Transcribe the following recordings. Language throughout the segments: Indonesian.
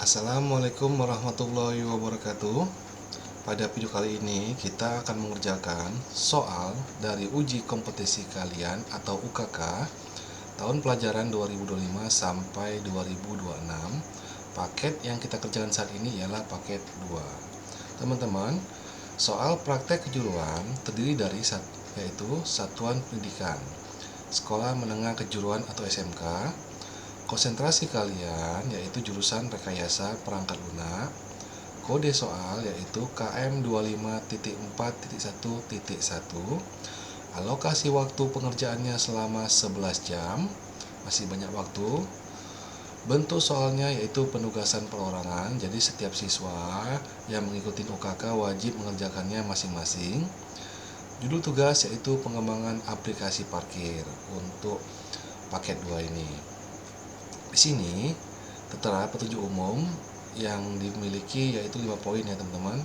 Assalamualaikum warahmatullahi wabarakatuh. Pada video kali ini kita akan mengerjakan soal dari uji kompetisi kalian atau UKK tahun pelajaran 2025 sampai 2026. Paket yang kita kerjakan saat ini ialah paket 2. Teman-teman, soal praktek kejuruan terdiri dari yaitu satuan pendidikan, sekolah menengah kejuruan atau SMK. Konsentrasi kalian yaitu jurusan rekayasa perangkat lunak. Kode soal yaitu KM 25.4.1.1. Alokasi waktu pengerjaannya selama 11 jam. Masih banyak waktu. Bentuk soalnya yaitu penugasan perorangan. Jadi setiap siswa yang mengikuti UKK wajib mengerjakannya masing-masing. Judul tugas yaitu pengembangan aplikasi parkir untuk paket 2 ini. Di sini tertera petunjuk umum yang dimiliki yaitu 5 poin ya teman-teman.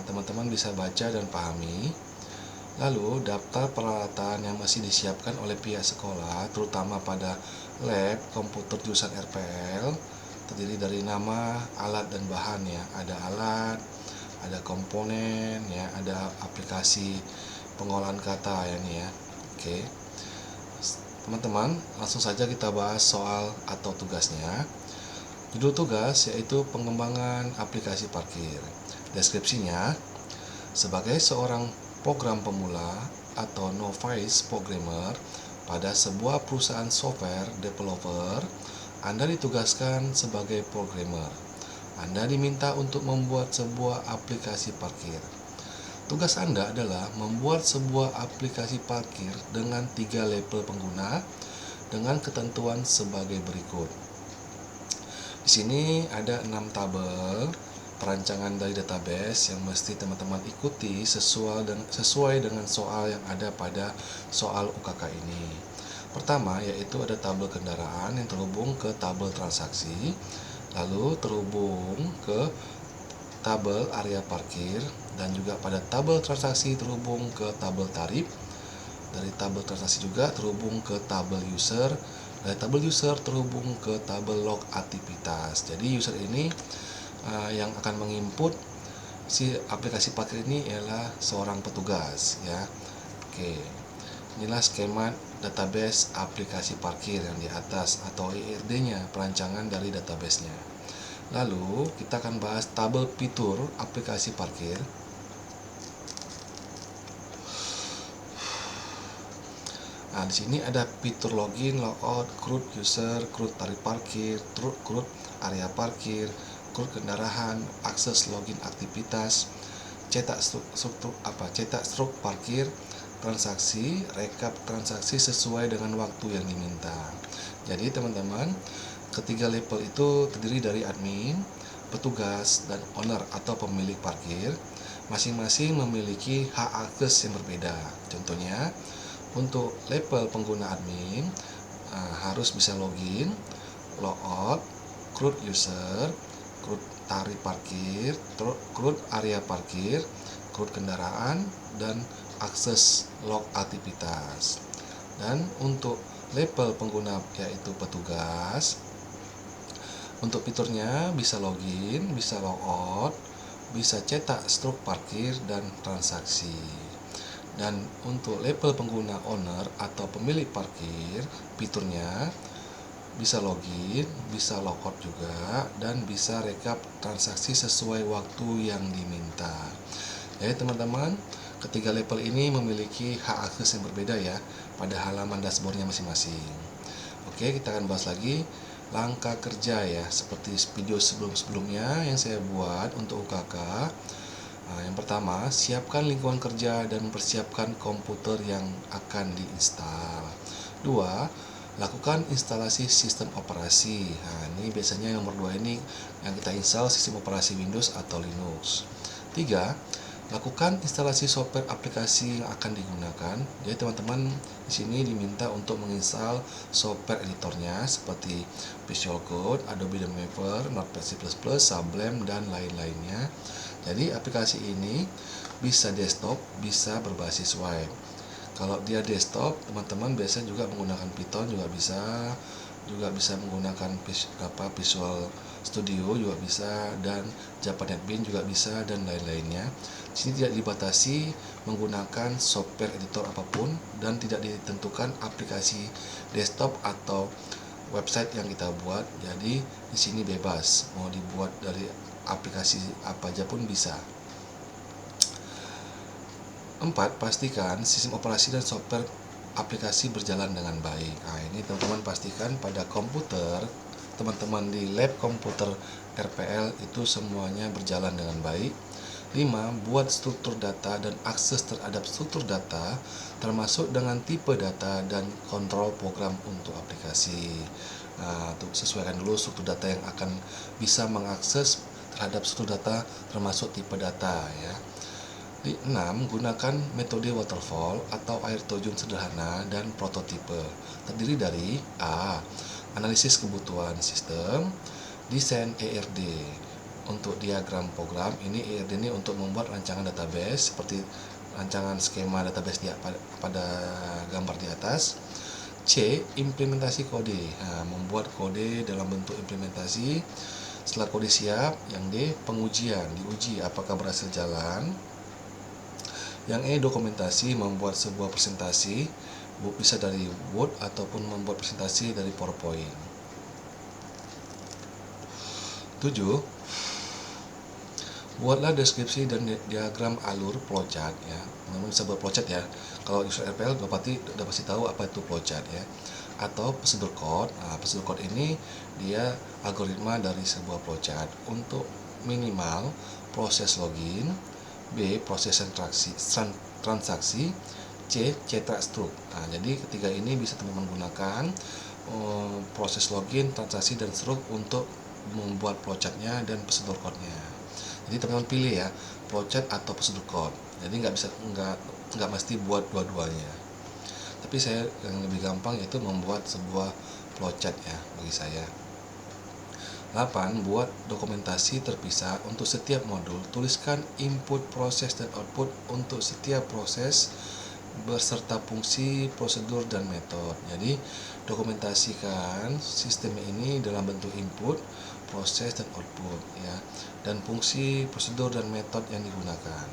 Teman-teman bisa baca dan pahami. Lalu daftar peralatan yang masih disiapkan oleh pihak sekolah, terutama pada lab komputer jurusan RPL, terdiri dari nama, alat dan bahan ya. Ada alat, ada komponen ya, ada aplikasi pengolahan kata ya nih ya. Oke. Teman-teman, langsung saja kita bahas soal atau tugasnya. Judul tugas yaitu pengembangan aplikasi parkir. Deskripsinya, sebagai seorang program pemula atau novice programmer pada sebuah perusahaan software developer, Anda ditugaskan sebagai programmer. Anda diminta untuk membuat sebuah aplikasi parkir. Tugas Anda adalah membuat sebuah aplikasi parkir dengan 3 level pengguna dengan ketentuan sebagai berikut. Di sini ada 6 tabel perancangan dari database yang mesti teman-teman ikuti sesuai dengan soal yang ada pada soal UKK ini. Pertama yaitu ada tabel kendaraan yang terhubung ke tabel transaksi, lalu terhubung ke tabel area parkir, dan juga pada tabel transaksi terhubung ke tabel tarif. Dari tabel transaksi juga terhubung ke tabel user. Dari tabel user terhubung ke tabel log aktivitas. Jadi user ini yang akan menginput si aplikasi parkir ini ialah seorang petugas ya. Oke. Inilah skema database aplikasi parkir yang di atas atau IRD-nya, perancangan dari database-nya. Lalu kita akan bahas tabel fitur aplikasi parkir. Nah, di sini ada fitur login, logout, CRUD user, CRUD tarif parkir, CRUD area parkir, CRUD kendaraan, akses login aktivitas, cetak struk parkir, transaksi, rekap transaksi sesuai dengan waktu yang diminta. Jadi teman-teman, ketiga level itu terdiri dari admin, petugas, dan owner atau pemilik parkir. Masing-masing memiliki hak akses yang berbeda. Contohnya, untuk level pengguna admin harus bisa login, logout, CRUD user, CRUD tarif parkir, CRUD area parkir, CRUD kendaraan, dan akses log aktivitas. Dan untuk level pengguna yaitu petugas, untuk fiturnya bisa login, bisa logout, bisa cetak struk parkir dan transaksi. Dan untuk level pengguna owner atau pemilik parkir, fiturnya bisa login, bisa logout juga, dan bisa rekap transaksi sesuai waktu yang diminta. Jadi teman-teman, ketiga level ini memiliki hak akses yang berbeda ya pada halaman dashboardnya masing-masing. Oke, kita akan bahas lagi langkah kerja ya, seperti video sebelum-sebelumnya yang saya buat untuk UKK. Yang pertama, siapkan lingkungan kerja dan persiapkan komputer yang akan diinstal. 2. Lakukan instalasi sistem operasi. Ini biasanya nomor 2 ini yang kita install sistem operasi Windows atau Linux. 3. Lakukan instalasi software aplikasi yang akan digunakan. Jadi teman-teman di sini diminta untuk menginstal software editornya seperti Visual Code, Adobe Maker, Notepad C++, Sublime, dan lain-lainnya. Jadi aplikasi ini bisa desktop, bisa berbasis web. Kalau dia desktop, teman-teman biasa juga menggunakan Python juga bisa menggunakan Visual Studio juga bisa, dan Java NetBeans juga bisa, dan lain-lainnya. Di sini tidak dibatasi menggunakan software editor apapun, dan tidak ditentukan aplikasi desktop atau website yang kita buat. Jadi di sini bebas, mau dibuat dari aplikasi apa aja pun bisa. 4. Pastikan sistem operasi dan software aplikasi berjalan dengan baik. Nah, ini teman-teman pastikan pada komputer teman-teman di lab komputer RPL itu semuanya berjalan dengan baik. 5. Buat struktur data dan akses terhadap struktur data, termasuk dengan tipe data dan kontrol program untuk aplikasi. Nah, sesuaikan dulu struktur data yang akan bisa mengakses terhadap struktur data termasuk tipe data ya. 6. Gunakan metode waterfall atau air terjun sederhana dan prototipe. Terdiri dari A. Analisis kebutuhan sistem, desain ERD. Untuk diagram program, ini ERD ini untuk membuat rancangan database seperti rancangan skema database pada gambar di atas. C. Implementasi kode. Nah, membuat kode dalam bentuk implementasi. Setelah kode siap, yang D. Pengujian, diuji apakah berhasil jalan. Yang E. Dokumentasi, membuat sebuah presentasi, bisa dari Word ataupun membuat presentasi dari PowerPoint. 7. Buatlah deskripsi dan diagram alur flowchart ya. Namun bisa buat flowchart ya. Kalau user RPL udah pasti tahu apa itu flowchart ya. Atau prosedur code. Nah, prosedur code ini dia algoritma dari sebuah flowchart untuk minimal proses login, B. Proses transaksi, C. Cetak struk. Nah, jadi ketiga ini bisa teman-teman gunakan proses login, transaksi, dan struk untuk membuat flowchartnya dan prosedur code-nya. Jadi teman-teman pilih ya, flowchart atau prosedur code. Jadi nggak mesti buat dua-duanya. Tapi saya yang lebih gampang yaitu membuat sebuah flowchart ya bagi saya. 8. Buat dokumentasi terpisah untuk setiap modul. Tuliskan input, proses, dan output untuk setiap proses beserta fungsi, prosedur, dan metode. Jadi dokumentasikan sistem ini dalam bentuk input, proses, dan output ya, dan fungsi, prosedur, dan metode yang digunakan.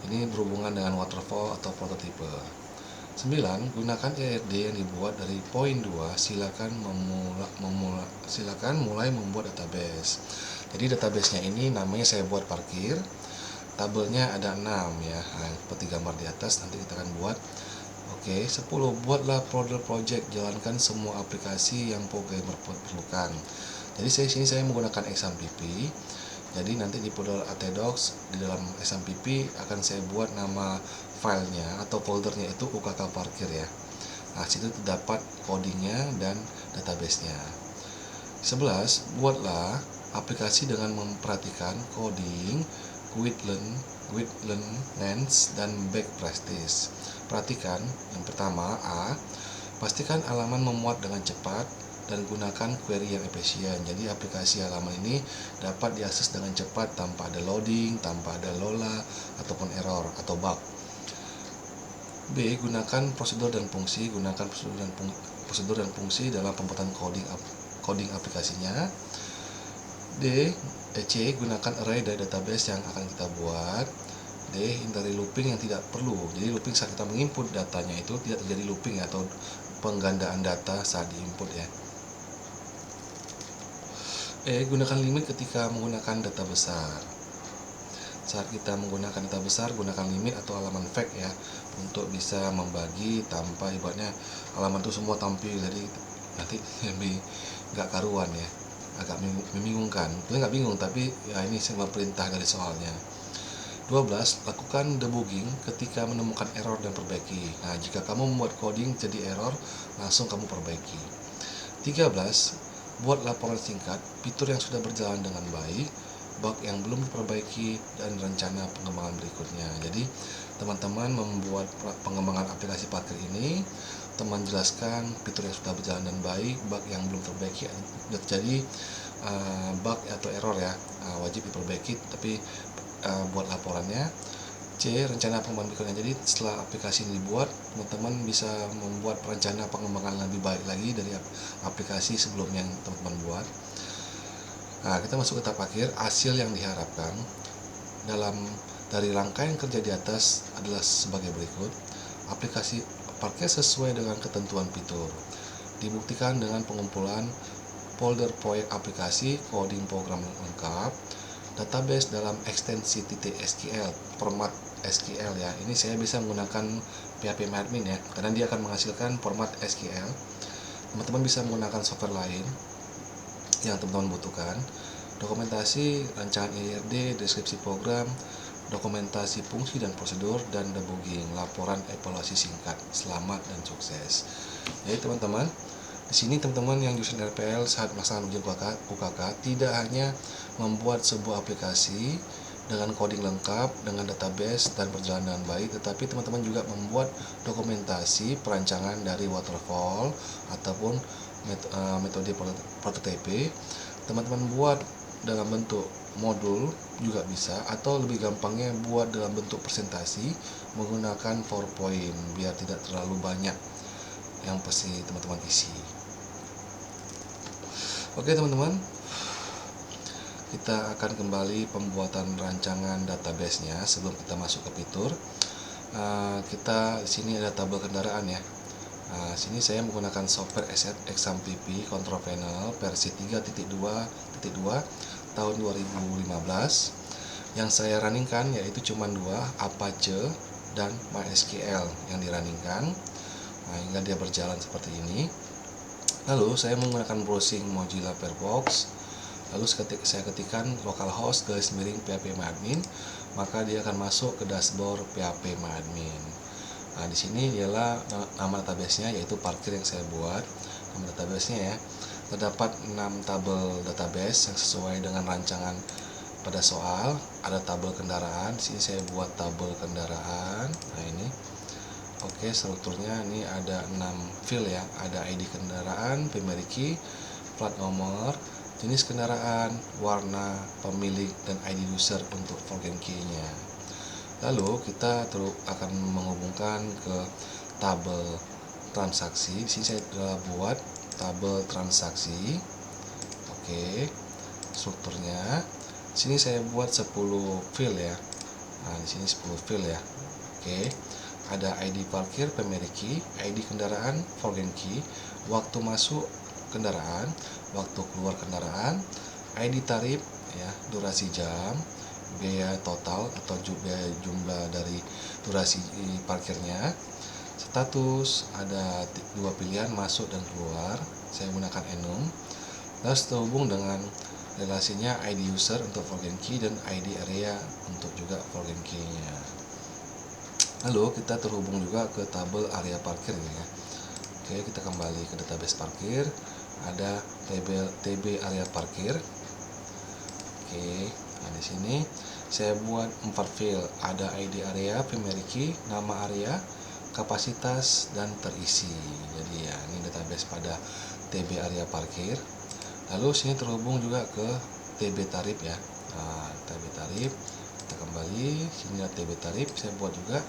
Ini berhubungan dengan waterfall atau prototipe. 9. Gunakan ERD yang dibuat dari poin 2. Silakan mulai membuat database. Jadi database-nya ini namanya saya buat parkir. Tabelnya ada 6 ya. Nah, seperti gambar di atas, nanti kita akan buat. Oke, 10. Buatlah folder project. Jalankan semua aplikasi yang programmer perlukan. Jadi sini saya menggunakan XAMPP. Jadi nanti di folder ATDocs di dalam XAMPP akan saya buat nama filenya atau foldernya itu UKK parkir ya. Nah, situ terdapat codingnya dan database-nya. 11. Buatlah aplikasi dengan memperhatikan coding, guidelines, dan best practice. Perhatikan yang pertama A. Pastikan halaman memuat dengan cepat dan gunakan query yang efisien. Jadi aplikasi halaman ini dapat diakses dengan cepat tanpa ada loading, tanpa ada lola ataupun error atau bug. B. Gunakan prosedur dan fungsi. Gunakan prosedur dan fungsi dalam pembuatan coding aplikasinya. C. Gunakan array dari database yang akan kita buat. D. Hindari looping yang tidak perlu. Jadi looping saat kita menginput datanya itu tidak terjadi looping atau penggandaan data saat diinput ya. E. Gunakan limit ketika menggunakan data besar. Saat kita menggunakan data besar, gunakan limit atau halaman fact ya, untuk bisa membagi tanpa ibaratnya halaman itu semua tampil, jadi nanti lebih nggak karuan ya, agak membingungkan. Itu nggak bingung, tapi ya ini sebuah perintah dari soalnya. 12. Lakukan debugging ketika menemukan error dan perbaiki. Nah, jika kamu membuat coding jadi error, langsung kamu perbaiki. 13. Buat laporan singkat, fitur yang sudah berjalan dengan baik, bug yang belum diperbaiki, dan rencana pengembangan berikutnya. Jadi teman-teman membuat pengembangan aplikasi parkir ini, teman jelaskan fitur yang sudah berjalan dengan baik, bug yang belum terbaiki, jadi bug atau error ya, wajib diperbaiki, tapi buat laporannya. C. Rencana pengembangan berikutnya. Jadi setelah aplikasi ini dibuat, teman-teman bisa membuat rencana pengembangan lebih baik lagi dari aplikasi sebelumnya yang teman-teman buat. Nah, kita masuk ke tahap akhir. Hasil yang diharapkan dari rangkaian kerja di atas adalah sebagai berikut. Aplikasi parkir sesuai dengan ketentuan fitur dibuktikan dengan pengumpulan folder proyek aplikasi, coding program lengkap, database dalam ekstensi .sql, format SQL ya. Ini saya bisa menggunakan PHP-MyAdmin ya, karena dia akan menghasilkan format SQL. Teman-teman bisa menggunakan software lain yang teman-teman butuhkan. Dokumentasi rancangan IRD, deskripsi program, dokumentasi fungsi dan prosedur, dan debugging, laporan evaluasi singkat. Selamat dan sukses. Jadi teman-teman, di sini teman-teman yang jurusan RPL saat melaksanakan ujian UKK tidak hanya membuat sebuah aplikasi dengan coding lengkap, dengan database dan berjalan dengan baik, tetapi teman-teman juga membuat dokumentasi perancangan dari waterfall ataupun metode prototype. Teman-teman buat dalam bentuk modul juga bisa, atau lebih gampangnya buat dalam bentuk presentasi menggunakan PowerPoint biar tidak terlalu banyak yang pasti teman-teman isi. Oke teman-teman, kita akan kembali pembuatan rancangan database-nya sebelum kita masuk ke fitur. Kita di sini ada tabel kendaraan ya. Sini saya menggunakan software ExamPP Control Panel versi 3.2.2 tahun 2015. Yang saya runningkan yaitu cuma dua, Apache dan MySQL yang dirunningkan. Hingga dia berjalan seperti ini. Lalu saya menggunakan browsing Mozilla Firefox. Lalu saya ketikkan localhost /php-myadmin, maka dia akan masuk ke dashboard php-myadmin. Nah, di sini ialah nama database-nya, yaitu parkir yang saya buat. Nama database-nya ya, terdapat 6 tabel database yang sesuai dengan rancangan pada soal. Ada tabel kendaraan. Di sini saya buat tabel kendaraan. Nah, ini. Oke, strukturnya ini ada 6 field ya. Ada ID kendaraan, primary key, plat nomor, jenis kendaraan, warna, pemilik, dan ID user untuk foreign key-nya. Lalu kita akan menghubungkan ke tabel transaksi. Di sini saya telah buat tabel transaksi. Oke, strukturnya. Di sini saya buat 10 field ya. Nah, di sini 10 field ya. Oke. Ada ID parkir, primary key, ID kendaraan, foreign key, waktu masuk kendaraan, waktu keluar kendaraan, ID tarif ya, durasi jam, biaya total atau biaya jumlah dari durasi parkirnya, status, ada 2 pilihan masuk dan keluar, saya menggunakan enum, dan terhubung dengan relasinya ID user untuk foreign key dan ID area untuk juga foreign key-nya. Lalu kita terhubung juga ke tabel area parkir ya. Oke, kita kembali ke database parkir. Ada TB area parkir. Oke, nah di sini saya buat 4 field. Ada ID area, primary key, nama area, kapasitas, dan terisi. Jadi ya, ini database pada TB area parkir. Lalu sini terhubung juga ke TB tarif ya. Nah, TB tarif. Kita kembali, sini ada TB tarif. Saya buat juga.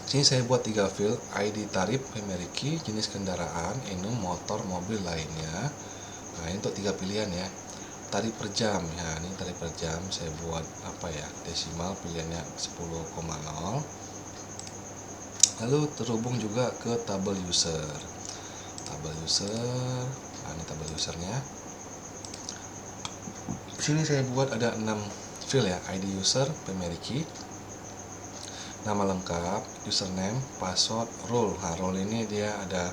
Sini saya buat 3 field, ID tarif, primary key, jenis kendaraan, enum, motor, mobil lainnya. Nah, ini untuk 3 pilihan ya. Tarif per jam ya, ini tarif per jam saya buat apa ya, desimal, pilihannya 10,0. Lalu terhubung juga ke tabel user. Tabel user, nah ini tabel usernya. Sini saya buat ada 6 field ya, ID user, primary key, nama lengkap, username, password, role. Nah, role ini dia ada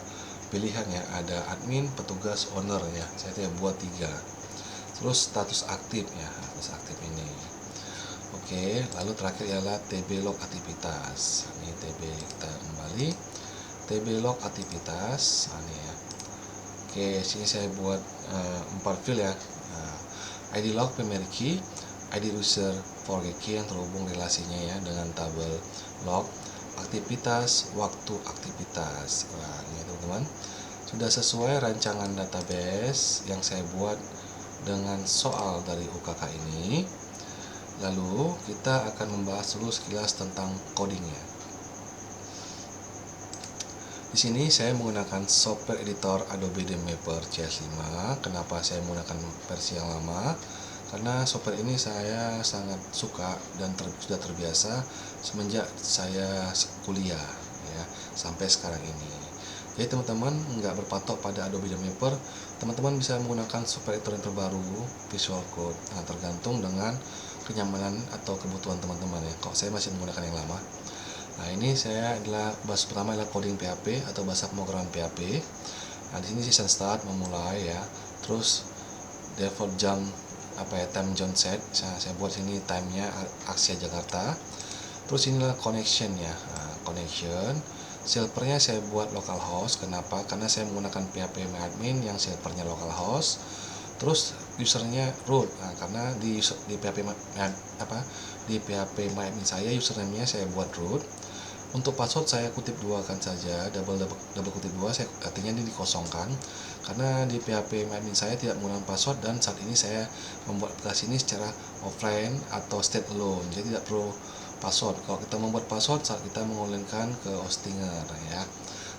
pilihan ya, ada admin, petugas, owner ya. Saya tidak buat 3. Terus status aktif ya, status aktif ini. Oke, lalu terakhir ialah TB log aktivitas. Ini TB, kita kembali. TB log aktivitas, ini ya. Oke, sini saya buat 4 field ya. Nah, ID log, primary key, ID user, foreign key yang terhubung relasinya ya dengan tabel log, aktivitas, waktu aktivitas. Nah, ini teman-teman, sudah sesuai rancangan database yang saya buat dengan soal dari UKK ini. Lalu kita akan membahas dulu sekilas tentang codingnya. Di sini saya menggunakan software editor Adobe Maker CS5. Kenapa saya menggunakan versi yang lama? Karena software ini saya sangat suka dan sudah terbiasa semenjak saya kuliah ya sampai sekarang ini. Jadi teman-teman nggak berpatok pada Adobe Maker, teman-teman bisa menggunakan software editor yang terbaru Visual Code. Nah, tergantung dengan kenyamanan atau kebutuhan teman-teman ya. Kok saya masih menggunakan yang lama. Nah, ini saya adalah bahasa pertama adalah coding PHP atau bahasa pemrograman PHP. Nah, di sini session start memulai ya. Terus default jump time zone set. Saya buat sini timenya Asia Jakarta. Terus inilah connection ya. Nah, connection. Servernya saya buat localhost. Kenapa? Karena saya menggunakan PHP MyAdmin yang servernya localhost. Terus usernya root. Nah, karena di PHP di PHP MyAdmin saya username-nya saya buat root. Untuk password saya kutip dua kan saja, double kutip dua, artinya ini dikosongkan karena di PHP MyAdmin saya tidak menggunakan password dan saat ini saya membuat aplikasi ini secara offline atau standalone, jadi tidak perlu password. Kalau kita membuat password saat kita mengulinkan ke Hostinger ya.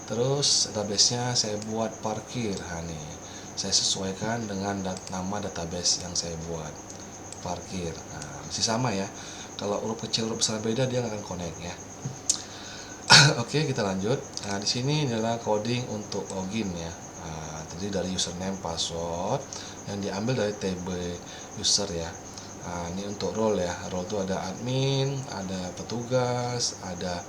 Terus database-nya saya buat parkir, nih saya sesuaikan dengan nama database yang saya buat parkir. Nah, masih sama ya, kalau huruf kecil huruf besar beda dia nggak akan connect ya. Oke, kita lanjut. Nah, di sini adalah coding untuk login ya. Nah, terdiri dari username, password yang diambil dari TB user ya. Nah, ini untuk role ya. Role itu ada admin, ada petugas, ada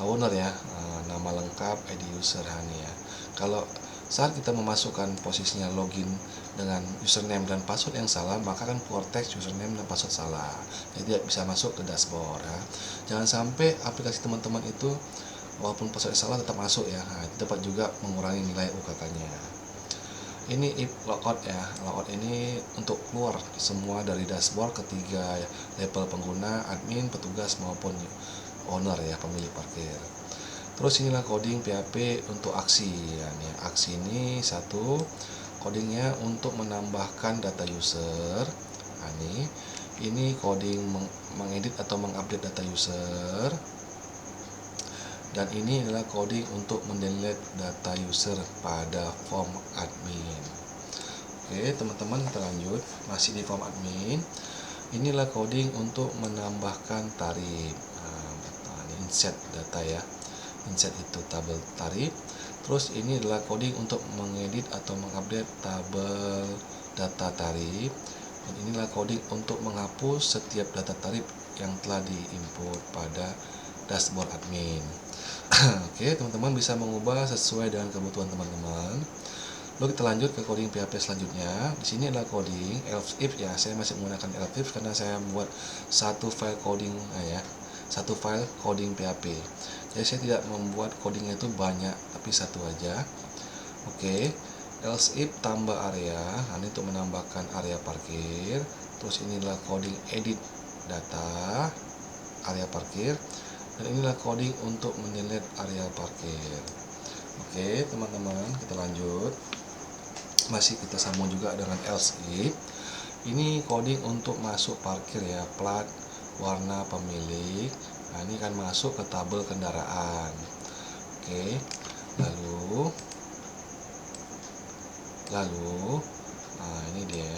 owner ya. Nah, nama lengkap, ID user ini ya. Kalau saat kita memasukkan posisinya login dengan username dan password yang salah, maka kan keluar teks username dan password salah, jadi tidak bisa masuk ke dashboard ya. Jangan sampai aplikasi teman-teman itu walaupun password salah tetap masuk ya. Nah, dapat juga mengurangi nilai UKK-nya. Ini if logout ya. Logout ini untuk keluar semua dari dashboard ketiga level pengguna, admin, petugas maupun owner ya, pemilik parkir. Terus inilah coding PHP untuk aksi ya. Aksi ini satu codingnya untuk menambahkan data user. Nah, ini coding mengedit atau mengupdate data user. Dan ini adalah coding untuk mendelete data user pada form admin. Oke, teman-teman kita lanjut. Masih di form admin. Inilah coding untuk menambahkan tarif. Nah, ini insert data ya. Insert itu tabel tarif. Terus ini adalah coding untuk mengedit atau mengupdate tabel data tarif. Dan inilah coding untuk menghapus setiap data tarif yang telah diinput pada dashboard admin. Oke, teman-teman bisa mengubah sesuai dengan kebutuhan teman-teman. Lalu kita lanjut ke coding PHP selanjutnya. Di sini adalah coding else if ya. Saya masih menggunakan else if karena saya membuat satu file coding satu file coding PHP. Jadi saya tidak membuat codingnya itu banyak, tapi satu aja. Oke, else if tambah area. Nah, ini untuk menambahkan area parkir. Terus inilah coding edit data area parkir. Dan inilah coding untuk mendelete area parkir. Oke, teman-teman, kita lanjut. Masih kita sambung juga dengan else if. Ini coding untuk masuk parkir ya, plat, warna pemilik. Nah, ini kan masuk ke tabel kendaraan. Oke, lalu nah ini dia.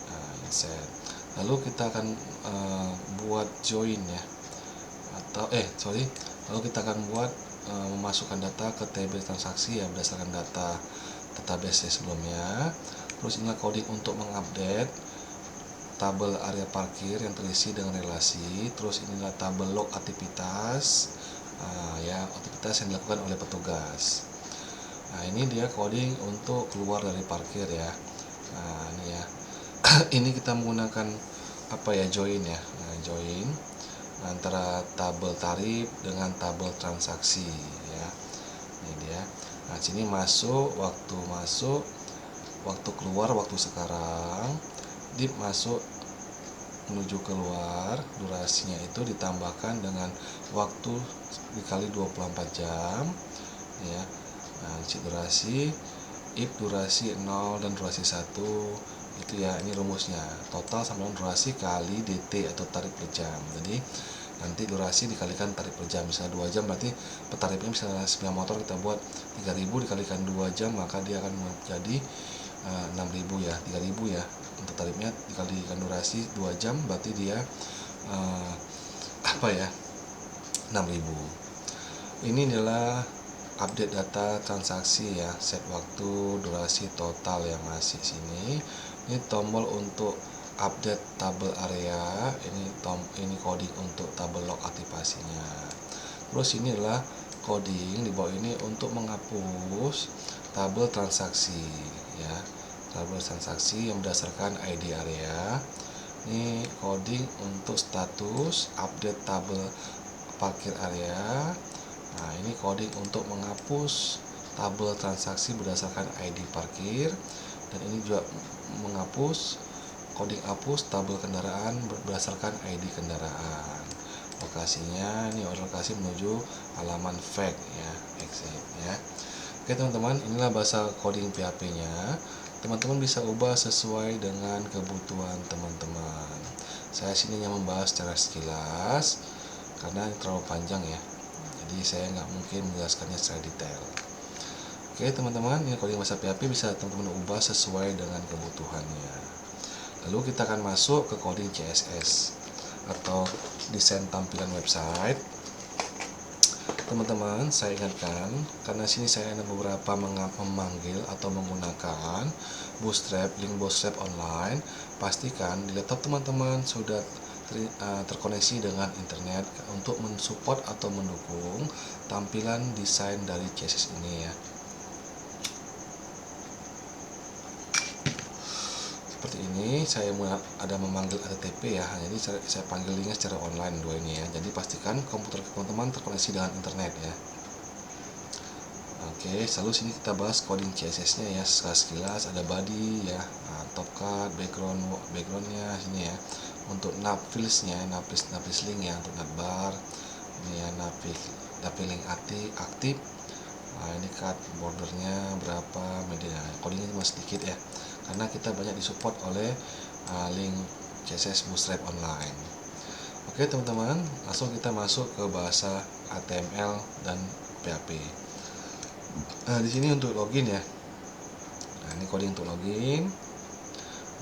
Nah, insert. Lalu kita akan buat join ya, atau lalu kita akan buat memasukkan data ke table transaksi ya berdasarkan data database sebelumnya. Terus inilah coding untuk mengupdate tabel area parkir yang terisi dengan relasi. Terus inilah tabel log aktivitas aktivitas yang dilakukan oleh petugas. Nah, ini dia coding untuk keluar dari parkir ya. Nah, ini ya. Ini kita menggunakan join ya. Nah, join antara tabel tarif dengan tabel transaksi ya. Ini dia. Nah, sini masuk, waktu keluar, waktu sekarang. Dip masuk menuju keluar, durasinya itu ditambahkan dengan waktu dikali 24 jam ya. Nah, durasi if durasi 0 dan durasi 1 itu ya, ini rumusnya total sama dengan durasi kali DT atau tarif per jam. Jadi nanti durasi dikalikan tarif per jam. Misalnya 2 jam berarti tarifnya misalnya 9 motor kita buat 3.000 dikalikan 2 jam, maka dia akan menjadi 6.000 ya, 3.000 ya untuk tarifnya, dikalikan durasi 2 jam berarti dia 6.000. Ini adalah update data transaksi ya, set waktu, durasi, total yang masih sini. Ini tombol untuk update tabel area, ini coding untuk tabel log aktivasinya. Terus ini adalah coding di bawah ini untuk menghapus tabel transaksi ya, tabel transaksi yang berdasarkan ID area. Ini coding untuk status update tabel parkir area. Nah, ini coding untuk menghapus tabel transaksi berdasarkan ID parkir, dan ini juga menghapus coding hapus tabel kendaraan berdasarkan ID kendaraan. Lokasinya ini lokasi menuju halaman fact ya, exit ya. Oke teman-teman, inilah bahasa coding PHP-nya. Teman-teman bisa ubah sesuai dengan kebutuhan teman-teman. Saya sini yang membahas secara sekilas karena terlalu panjang ya, jadi saya nggak mungkin menjelaskannya secara detail. Oke teman-teman, ini coding bahasa PHP bisa teman-teman ubah sesuai dengan kebutuhannya. Lalu kita akan masuk ke coding CSS atau desain tampilan website. Teman-teman, saya ingatkan karena sini saya ada beberapa memanggil atau menggunakan Bootstrap, link Bootstrap online. Pastikan di laptop teman-teman sudah terkoneksi dengan internet untuk mensupport atau mendukung tampilan desain dari CSS ini ya. Seperti ini, saya ada memanggil HTTP ya, jadi saya panggil linknya secara online dua ini ya. Jadi pastikan komputer teman-teman terkoneksi dengan internet ya. Oke, selalu sini kita bahas coding CSS nya ya, sekilas ada body ya, top card, backgroundnya sini ya. Untuk nav fields-nya, nav link ya, untuk navbar ini ya, nav link aktif. Nah, ini cut bordernya berapa, media codingnya cuma sedikit ya, karena kita banyak disupport oleh link CSS Bootstrap online. Oke teman-teman, langsung kita masuk ke bahasa HTML dan PHP. Nah, di sini untuk login ya. Nah, ini coding untuk login.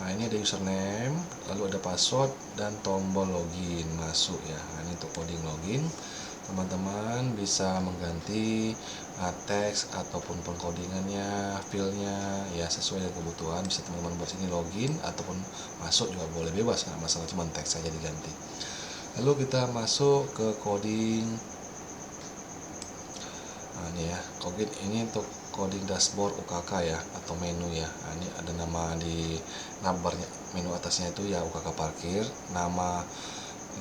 Nah, ini ada username, lalu ada password dan tombol login masuk ya. Nah, ini untuk coding login. Teman-teman bisa mengganti teks ataupun pengkodingannya, filenya ya sesuai dengan kebutuhan. Bisa teman-teman buat sini login ataupun masuk juga boleh, bebas, nggak masalah, cuma teks saja diganti. Lalu kita masuk ke coding. Nah, ini ya, coding ini untuk coding dashboard UKK ya, atau menu ya. Nah, ini ada nama di navbarnya, menu atasnya itu ya UKK parkir, nama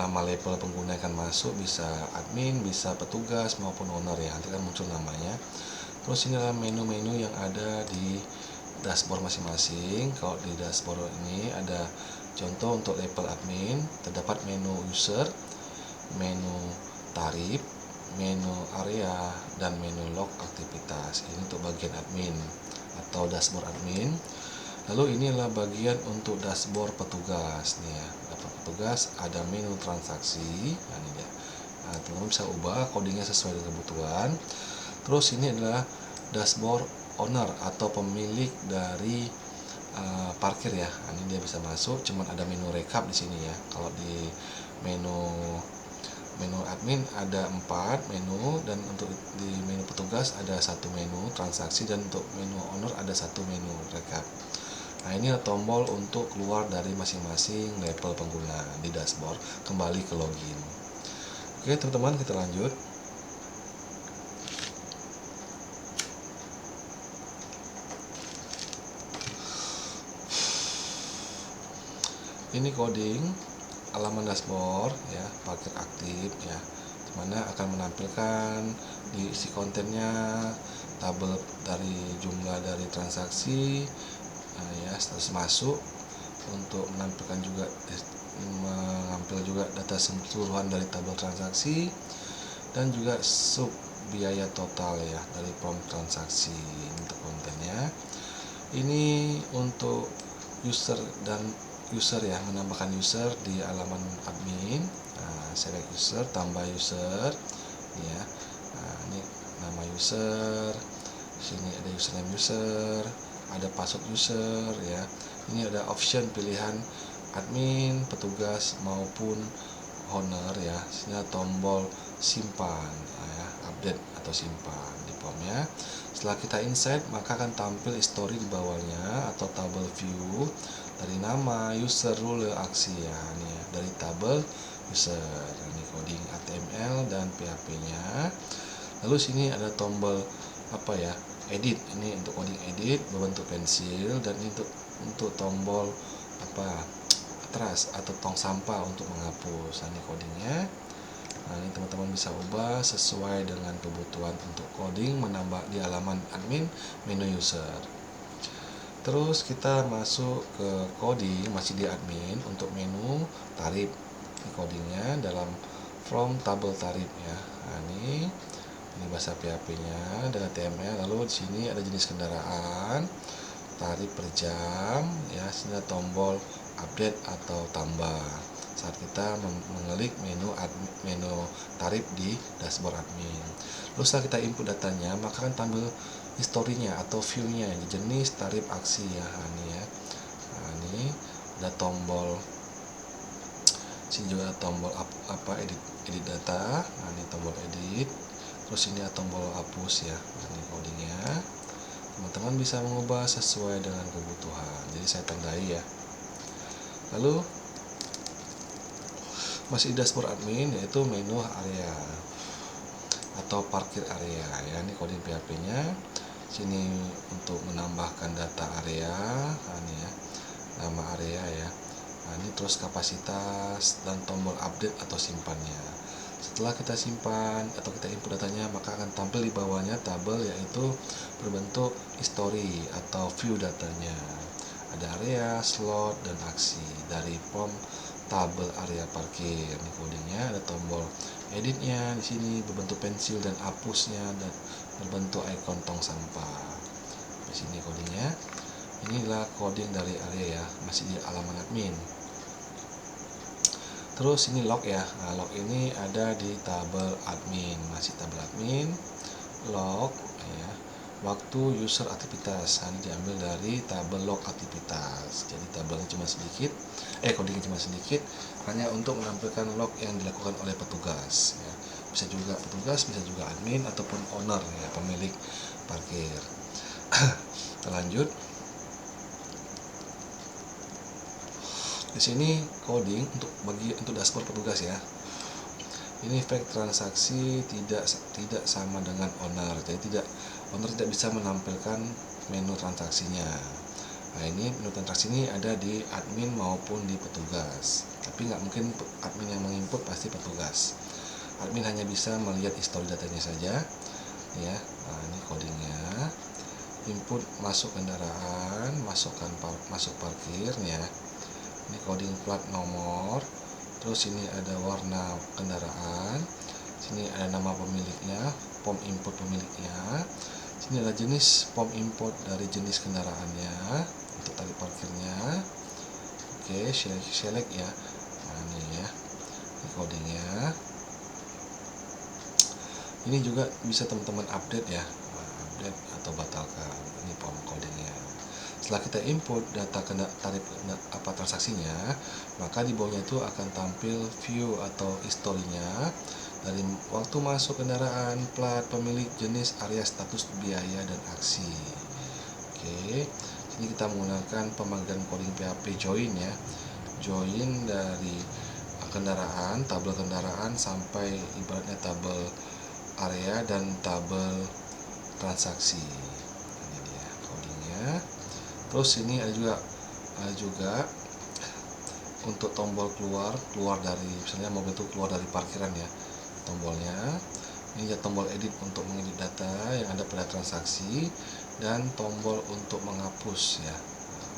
label pengguna yang akan masuk, bisa admin, bisa petugas maupun owner ya, nanti kan muncul namanya. Terus ini adalah menu-menu yang ada di dashboard masing-masing. Kalau di dashboard ini ada contoh untuk label admin, terdapat menu user, menu tarif, menu area, dan menu log aktivitas. Ini untuk bagian admin atau dashboard admin. Lalu ini adalah bagian untuk dashboard petugas nih ya. Petugas ada menu transaksi. Nah, ini dia. Nah, teman-teman bisa ubah codingnya sesuai dengan kebutuhan. Terus ini adalah dashboard owner atau pemilik dari parkir ya. Nah, ini dia bisa masuk, cuman ada menu recap di sini ya. Kalau di menu admin ada 4 menu, dan untuk di menu petugas ada 1 menu transaksi, dan untuk menu owner ada 1 menu recap. Nah, ini tombol untuk keluar dari masing-masing label pengguna di dashboard, kembali ke login. Oke teman-teman, kita lanjut. Ini coding halaman dashboard ya, parkir aktif ya, dimana akan menampilkan di isi kontennya tabel dari jumlah dari transaksi ya, status masuk, untuk menampilkan juga mengambil juga data keseluruhan dari tabel transaksi, dan juga sub biaya total ya dari form transaksi. Untuk kontennya ini untuk user dan user ya, menambahkan user di halaman admin. Select user, tambah user ya. Ini nama user, sini ada username user, ada password user ya. Ini ada option pilihan admin, petugas maupun owner ya. Sini ada tombol simpan ya, update atau simpan di formnya. Setelah kita insert, maka akan tampil history di bawahnya atau table view dari nama, user, rule, aksi ya. Ini ya, dari tabel user. Ini coding HTML dan PHP-nya. Lalu sini ada tombol apa ya? Edit. Ini untuk coding edit berbentuk pensil, dan ini untuk tombol apa? Trash atau tong sampah untuk menghapus. Ini codingnya. Ini teman-teman bisa ubah sesuai dengan kebutuhan untuk coding, menambah di halaman admin, menu user. Terus kita masuk ke coding, masih di admin, untuk menu tarif. Ini codingnya dalam from tabel tarif ya. Ini bahasa PHP-nya dan HTML. Lalu di sini ada jenis kendaraan, tarif per jam ya. Sini ada tombol update atau tambah saat kita mengklik menu tarif di dashboard admin. Lalu setelah kita input datanya, maka akan tampil historinya atau view-nya, jenis, tarif, aksi ya. Ini ya. Ini ada tombol, sini juga ada tombol edit data. Ini tombol edit. Terus ini ada tombol hapus ya. Ini codingnya. Teman-teman bisa mengubah sesuai dengan kebutuhan. Jadi saya tandai ya. Lalu masih di dashboard admin, yaitu menu area atau parkir area ya. Ini coding PHP-nya. Sini untuk menambahkan data area, ini ya, nama area ya. Ini terus kapasitas dan tombol update atau simpannya. Setelah kita simpan atau kita input datanya, maka akan tampil di bawahnya tabel, yaitu berbentuk history atau view datanya. Ada area, slot, dan aksi dari form tabel area parkir. Ini codingnya. Ada tombol editnya di sini berbentuk pensil dan hapusnya dan berbentuk ikon tong sampah. Di sini codingnya. Inilah coding dari area ya, masih di halaman admin. Terus ini log ya. Log ini ada di tabel admin, masih tabel admin. Log ya. Waktu user aktivitas, ini diambil dari tabel log aktivitas. Jadi tabelnya cuma sedikit, codingnya cuma sedikit, hanya untuk menampilkan log yang dilakukan oleh petugas ya. Bisa juga petugas, bisa juga admin ataupun owner ya, pemilik parkir. Kita lanjut. Di sini coding untuk dashboard petugas ya. Ini efek transaksi tidak sama dengan owner. Jadi owner tidak bisa menampilkan menu transaksinya. Nah, ini menu transaksi ini ada di admin maupun di petugas. Tapi nggak mungkin admin yang menginput, pasti petugas. Admin hanya bisa melihat histori datanya saja ya. Ini codingnya. Input masuk kendaraan, masuk parkir ya. Ini coding plat nomor. Terus ini ada warna kendaraan. Sini ada nama pemiliknya, form input pemiliknya. Sini ada jenis form input dari jenis kendaraannya untuk tarif parkirnya. Oke, select ya. Ini ya. Ini codingnya. Ini juga bisa teman-teman update ya. Update atau batalkan. Ini form codingnya. Setelah kita input data tarif transaksinya, maka di bawahnya itu akan tampil view atau historinya dari waktu masuk kendaraan, plat, pemilik, jenis, area, status, biaya, dan aksi. Oke, ini kita menggunakan pemanggilan coding PHP join ya. Join dari kendaraan, tabel kendaraan sampai ibaratnya tabel area dan tabel transaksi. Ini dia codingnya. Terus ini ada juga untuk tombol keluar dari, misalnya mobil itu keluar dari parkiran ya, tombolnya. Ini ya tombol edit untuk mengedit data yang ada pada transaksi, dan tombol untuk menghapus ya.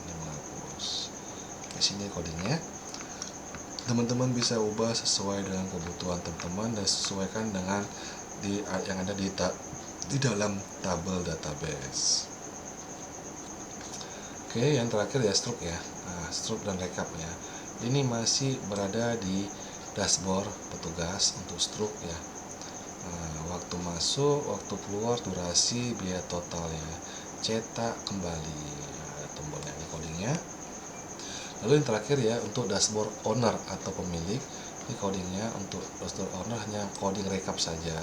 Ini menghapus. Di sini codingnya. Teman-teman bisa ubah sesuai dengan kebutuhan teman-teman dan sesuaikan dengan yang ada di dalam tabel database. Oke, yang terakhir ya stroke ya. stroke dan rekap ya. Ini masih berada di dashboard petugas untuk stroke ya. Waktu masuk, waktu keluar, durasi, biaya total ya. Cetak kembali. Ada tombolnya ini codingnya. Lalu yang terakhir ya, untuk dashboard owner atau pemilik, ini codingnya untuk dashboard owner hanya coding rekap saja,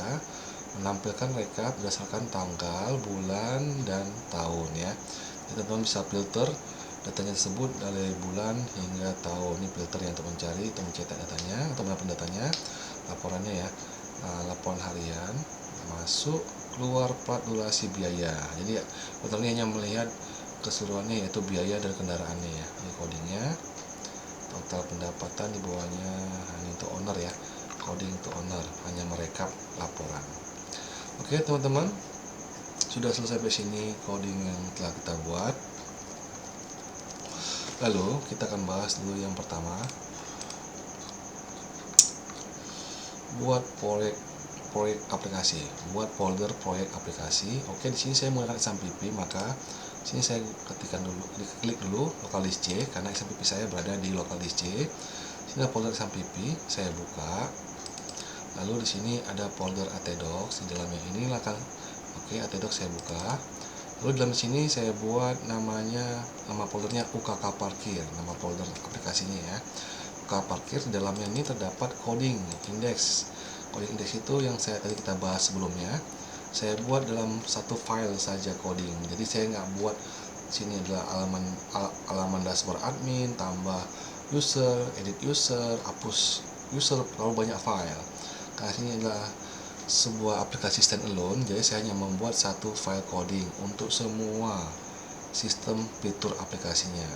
menampilkan rekap berdasarkan tanggal, bulan, dan tahun ya. Jadi teman-teman bisa filter datanya tersebut dari bulan hingga tahun. Ini filter yang untuk mencari atau mencetak datanya atau menampilkan datanya, laporannya ya. Laporan harian, masuk, keluar, plat, durasi, biaya. Jadi ya, filter ini hanya melihat keseluruhannya, yaitu biaya dan kendaraannya ya. Ini codingnya, total pendapatan di bawahnya. Ini untuk owner ya, coding untuk owner, hanya merekap laporan. Oke teman-teman, sudah selesai sampai sini coding yang telah kita buat. Lalu kita akan bahas dulu yang pertama, buat proyek aplikasi, buat folder proyek aplikasi. Oke, di sini saya menggunakan XAMPP, maka sini saya ketikkan dulu, klik dulu local disk C, karena XAMPP saya berada di local disk C. Sini ada folder XAMPP, saya buka. Lalu di sini ada folder ATDocs, di dalamnya ini akan ATDocs saya buka. Lalu di dalam sini saya buat nama foldernya UKK Parkir, nama folder aplikasinya ya. UKK Parkir, di dalamnya ini terdapat coding index. Coding index itu yang tadi kita bahas sebelumnya. Saya buat dalam satu file saja coding. Jadi saya nggak buat sini adalah alaman dashboard admin, tambah user, edit user, hapus user, terlalu banyak file. Karena sini adalah sebuah aplikasi standalone, jadi saya hanya membuat satu file coding untuk semua sistem fitur aplikasinya.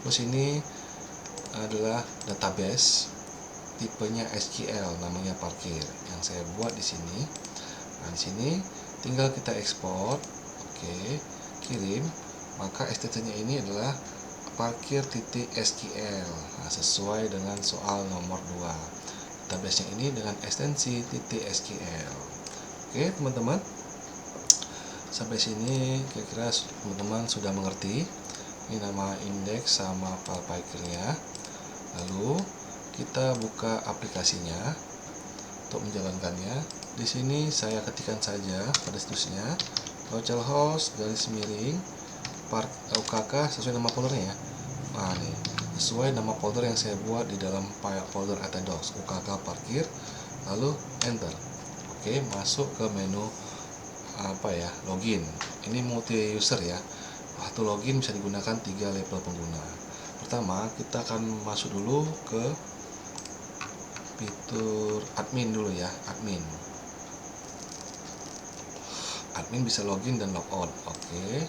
Terus ini adalah database tipenya SQL, namanya parkir, yang saya buat di sini. Nah, di sini tinggal kita ekspor, kirim, maka extensionnya ini adalah parkir.sql. Nah, sesuai dengan soal nomor 2. Database yang ini dengan ekstensi .sql. Oke, teman-teman. Sampai sini kira-kira teman-teman sudah mengerti. Ini nama indeks sama file parkirnya. Lalu kita buka aplikasinya untuk menjalankannya. Di sini saya ketikkan saja pada situsnya localhost UKK sesuai nama foldernya ya. Nah, nih sesuai nama folder yang saya buat di dalam file folder ATDocs UKK Parkir, lalu enter. Oke, masuk ke menu login. Ini multi user ya. Waktu login bisa digunakan 3 level pengguna. Pertama, kita akan masuk dulu ke fitur admin dulu ya, admin bisa login dan logout. Oke.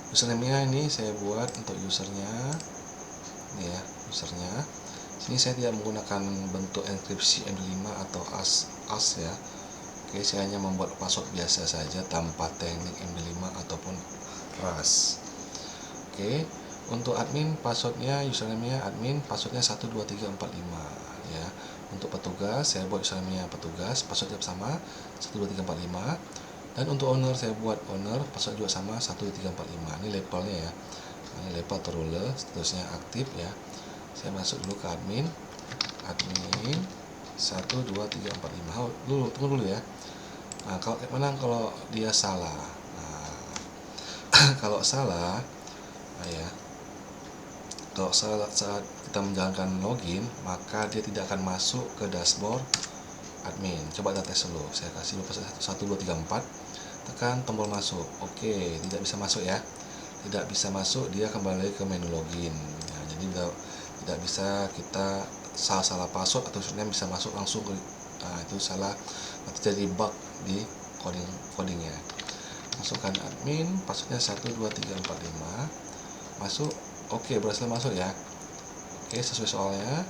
Username-nya ini saya buat untuk usernya. Ini ya, usernya. Sini saya tidak menggunakan bentuk enkripsi MD5 atau AS ya. Oke, saya hanya membuat password biasa saja tanpa teknik MD5 ataupun RAS. Oke, untuk admin passwordnya, username-nya admin, passwordnya 12345 ya. Untuk petugas saya buat username-nya petugas, passwordnya sama 12345. Dan untuk owner saya buat owner, password juga sama 12345. Ini labelnya ya. Ini label terruler, seterusnya aktif ya. Saya masuk dulu ke admin 12345. Tunggu dulu ya. Nah, kalau dia salah. Nah, kalau salah, kalau saat kita menjalankan login, maka dia tidak akan masuk ke dashboard admin. Coba kita tes dulu. Saya kasih dulu 1234. Tekan tombol masuk. Oke, tidak bisa masuk ya. Tidak bisa masuk, dia kembali ke menu login. Nah, jadi tidak bisa kita salah password atau username bisa masuk langsung ke itu salah, terjadi bug di codingnya. Masukkan admin, passwordnya 12345. Masuk. Oke, berhasil masuk ya. Oke, sesuai soalnya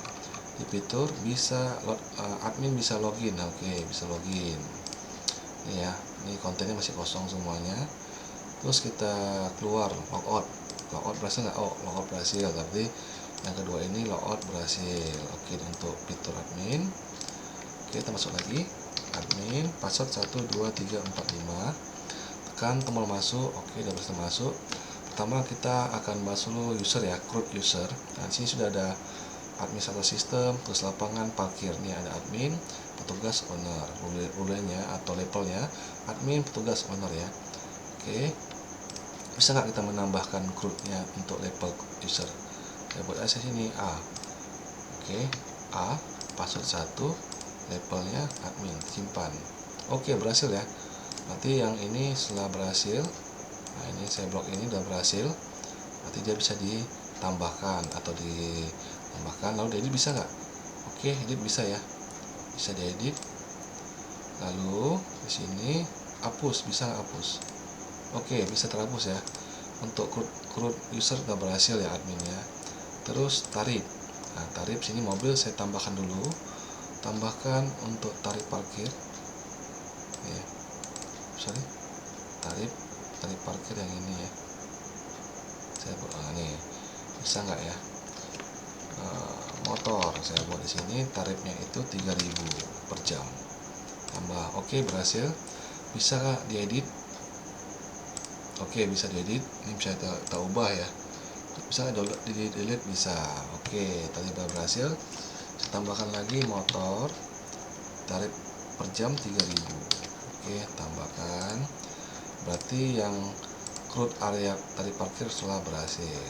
di fitur bisa admin bisa login. Oke, bisa login. Ini ya, ini kontennya masih kosong semuanya. Terus kita keluar logout berhasil nggak? Logout berhasil, tapi yang kedua ini logout berhasil. Oke, untuk fitur admin. Oke, kita masuk lagi admin, password 12345. Tekan tombol masuk. Oke, udah berhasil masuk. pertama kita akan bahas dulu user ya, CRUD user. Nah, di sini sudah ada administrator sistem, terus lapangan, parkir. Ini ada admin, petugas, owner. Rule-nya atau levelnya admin, petugas, owner ya. Oke. Bisa nggak kita menambahkan CRUD-nya untuk level user? Saya buat aja sini A. Oke, A, password 1, levelnya admin, simpan. Oke, berhasil ya. Nanti yang ini setelah berhasil, nah ini saya blok ini udah berhasil, nanti dia bisa ditambahkan atau ditambahkan. Lalu diedit bisa nggak? Oke, edit bisa ya, bisa diedit. Lalu di sini hapus, bisa nggak hapus? Oke, bisa terhapus ya. Untuk CRUD user udah berhasil ya adminnya. Terus tarif. Nah, tarif sini mobil saya tambahkan dulu. Tambahkan untuk tarif parkir. Ya. Sorry. Tarif parkir yang ini ya. Saya buat nih. Bisa nggak ya? Motor saya buat di sini tarifnya itu 3.000 per jam. Tambah. Oke, berhasil. Bisa nggak diedit? Oke, bisa diedit. Ini bisa kita ubah ya. Bisa di delete, bisa. Oke, tadi sudah berhasil. Saya tambahkan lagi motor tarif per jam 3.000. Oke, tambahkan. Berarti yang CRUD area tarif parkir telah berhasil.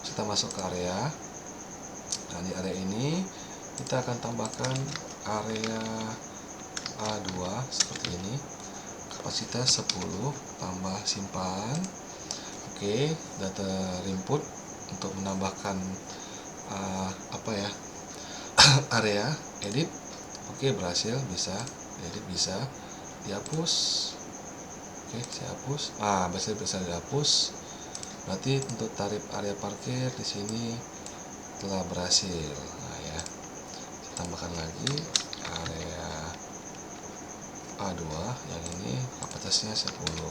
Kita masuk ke area. Nah, di area ini kita akan tambahkan area A2 seperti ini. Kapasitas 10, tambah simpan. Oke, data input untuk menambahkan area edit. Oke, berhasil, bisa edit, bisa dihapus. Oke, saya hapus. Bisa dihapus. Berarti untuk tarif area parkir di sini telah berhasil. Nah ya, tambahkan lagi area A2 yang ini kapasitasnya 10,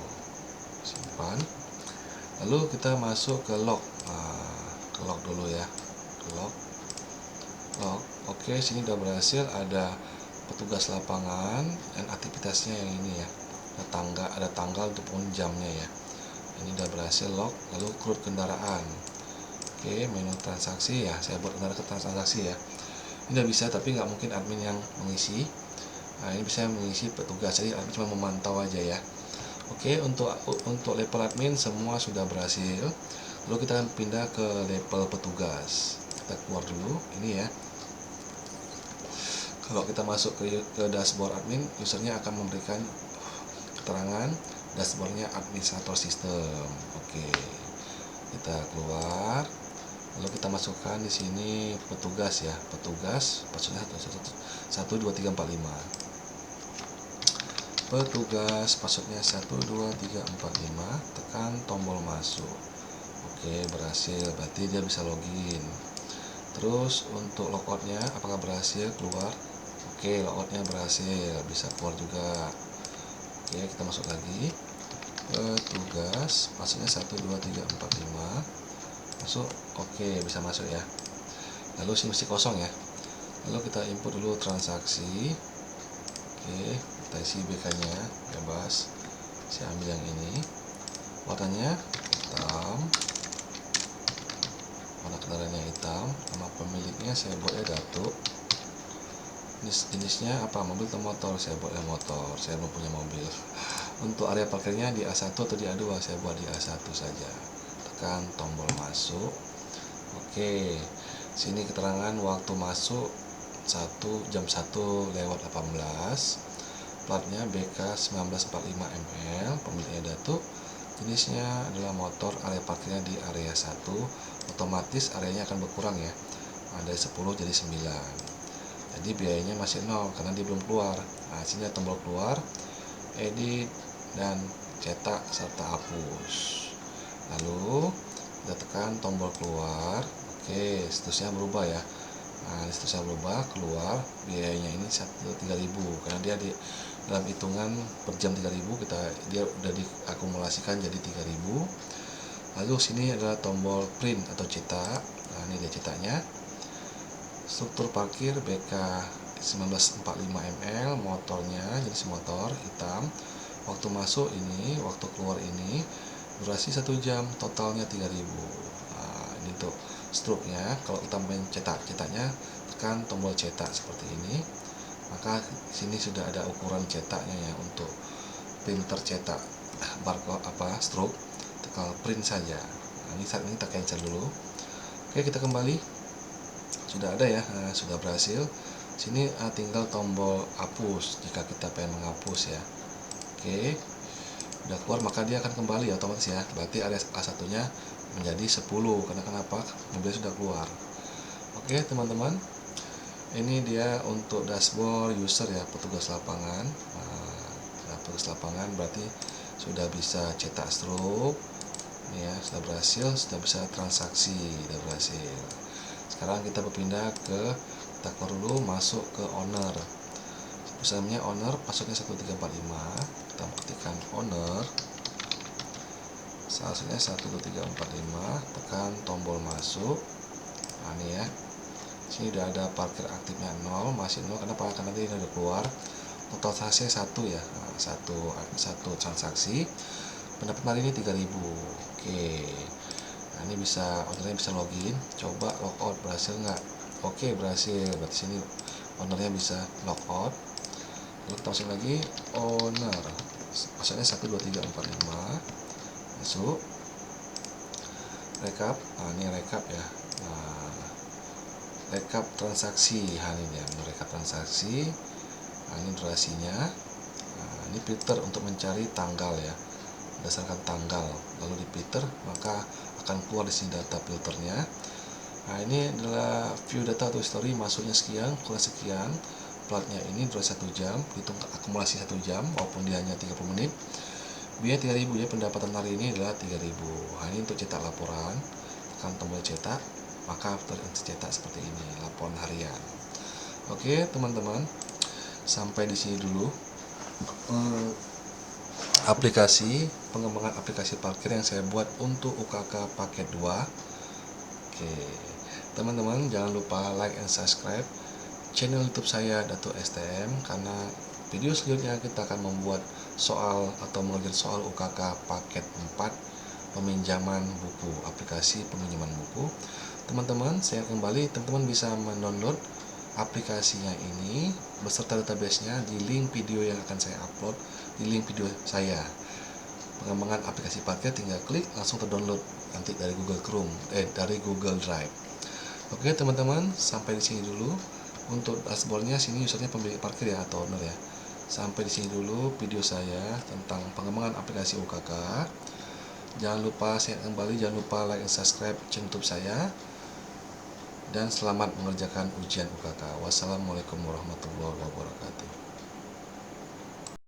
simpan. Lalu kita masuk ke log. Ke log dulu ya, ke log. Oke, sini udah berhasil, ada petugas lapangan dan aktivitasnya yang ini ya, ada tanggal ataupun jamnya ya. Ini udah berhasil log. Lalu CRUD kendaraan. Oke, menu transaksi ya, saya buat transaksi ya. Ini udah bisa, tapi nggak mungkin admin yang mengisi. Nah, ini bisa mengisi petugas, jadi admin cuma memantau aja ya. Oke, untuk level admin semua sudah berhasil. Lalu kita akan pindah ke level petugas. Kita keluar dulu ini ya. Kalau kita masuk ke dashboard admin, usernya akan memberikan keterangan dashboardnya administrator sistem. Oke, kita keluar. Lalu kita masukkan di sini petugas ya, petugas passwordnya 12345. Petugas passwordnya 12345, tekan tombol masuk. Oke, berhasil, berarti dia bisa login. Terus untuk logoutnya apakah berhasil keluar? Oke, logoutnya berhasil, bisa keluar juga. Oke, kita masuk lagi. Petugas passwordnya 12345, masuk. Oke, bisa masuk ya. Lalu sini mesti kosong ya. Lalu kita input dulu transaksi. Oke, kita isi BK nya bebas. Saya ambil yang ini, warnanya hitam, warna kendaraannya hitam, nama pemiliknya saya buatnya Datuk. Jenisnya apa, mobil atau motor? Saya buatnya motor, saya belum punya mobil. Untuk area parkirnya di A1 atau di A2, saya buat di A1 saja. Tekan tombol masuk. Oke, sini keterangan waktu masuk jam 1 lewat 18, platnya BK 1945 ML, pemiliknya Datuk, jenisnya adalah motor, area parkirnya di area 1, otomatis areanya akan berkurang ya, dari 10 jadi 9, jadi biayanya masih 0 karena dia belum keluar. Nah, sini ada tombol keluar, edit, dan cetak serta hapus. Lalu kita tekan tombol keluar. Oke, statusnya berubah ya. Nah, statusnya berubah, keluar, biayanya ini 3.000 karena dia di dalam hitungan per jam 3.000, dia udah diakumulasikan jadi 3.000. Lalu sini adalah tombol print atau cetak. Nah, ini dia cetaknya. Struktur parkir BK 1945 ml, motornya jenis motor hitam. Waktu masuk ini, waktu keluar ini, durasi 1 jam, totalnya 3000. Nah, ini untuk struknya. Kalau kita main cetaknya, tekan tombol cetak seperti ini, maka sini sudah ada ukuran cetaknya ya. Untuk printer cetak barcode stroke, tekan print saja. Nah, ini saat ini kita cancel dulu. Oke, kita kembali. Sudah ada ya, sudah berhasil. Sini tinggal tombol hapus jika kita pengen menghapus ya. Oke, udah keluar, maka dia akan kembali otomatis ya. Berarti area A1 nya menjadi 10 karena kenapa? Mobil sudah keluar. Oke teman-teman, ini dia untuk dashboard user ya, petugas lapangan. Nah, petugas lapangan berarti sudah bisa cetak stroke ini ya, sudah berhasil, sudah bisa transaksi, sudah berhasil. Sekarang kita berpindah ke, kita keluar dulu, masuk ke owner. Username owner, passwordnya 1345. Kita ketikkan owner, passwordnya 12345, tekan tombol masuk. Nah ini ya, sini udah ada parkir aktifnya 0, masih 0. Kenapa? Karena nanti ini udah keluar. Total transaksi 1 ya, satu transaksi. Pendapat hari ini 3000. Oke, nah ini bisa, ownernya bisa login. Coba logout, berhasil nggak? Oke, berhasil. Berarti sini ownernya bisa logout. Lalu kita masuk lagi, owner, passwordnya 12345, masuk, rekap. Nah ini rekap ya, nah, rekap transaksi. Ini ya, rekap transaksi. Nah ini durasinya. Nah, ini filter untuk mencari tanggal ya, berdasarkan tanggal, lalu di filter maka akan keluar di sini data filternya. Nah ini adalah view data atau history, masuknya sekian, kurang sekian, platnya ini durasi 1 jam, hitung akumulasi 1 jam walaupun dia hanya 30 menit. Biaya 3000 ya, pendapatan hari ini adalah 3000. Nah ini untuk cetak laporan, tekan tombol cetak, maka tercetak seperti ini laporan harian. Oke teman-teman, sampai di sini dulu aplikasi pengembangan aplikasi parkir yang saya buat untuk UKK paket 2. Oke teman-teman, jangan lupa like and subscribe channel YouTube saya Dato STM, karena video selanjutnya kita akan membuat soal atau mengerjakan soal UKK paket 4, peminjaman buku, aplikasi peminjaman buku. Teman-teman, saya kembali, teman-teman bisa mendownload aplikasinya ini beserta database-nya di link video yang akan saya upload, di link video saya. Pengembangan aplikasi parkir tinggal klik, langsung terdownload nanti dari Google Chrome, dari Google Drive. Oke teman-teman, sampai di sini dulu untuk dashboardnya. Sini usernya pemilik parkir ya, atau owner ya. Sampai di sini dulu video saya tentang pengembangan aplikasi UKK. Jangan lupa saya kembali, jangan lupa like dan subscribe channel YouTube saya. Dan selamat mengerjakan ujian UKK. Wassalamualaikum warahmatullahi wabarakatuh.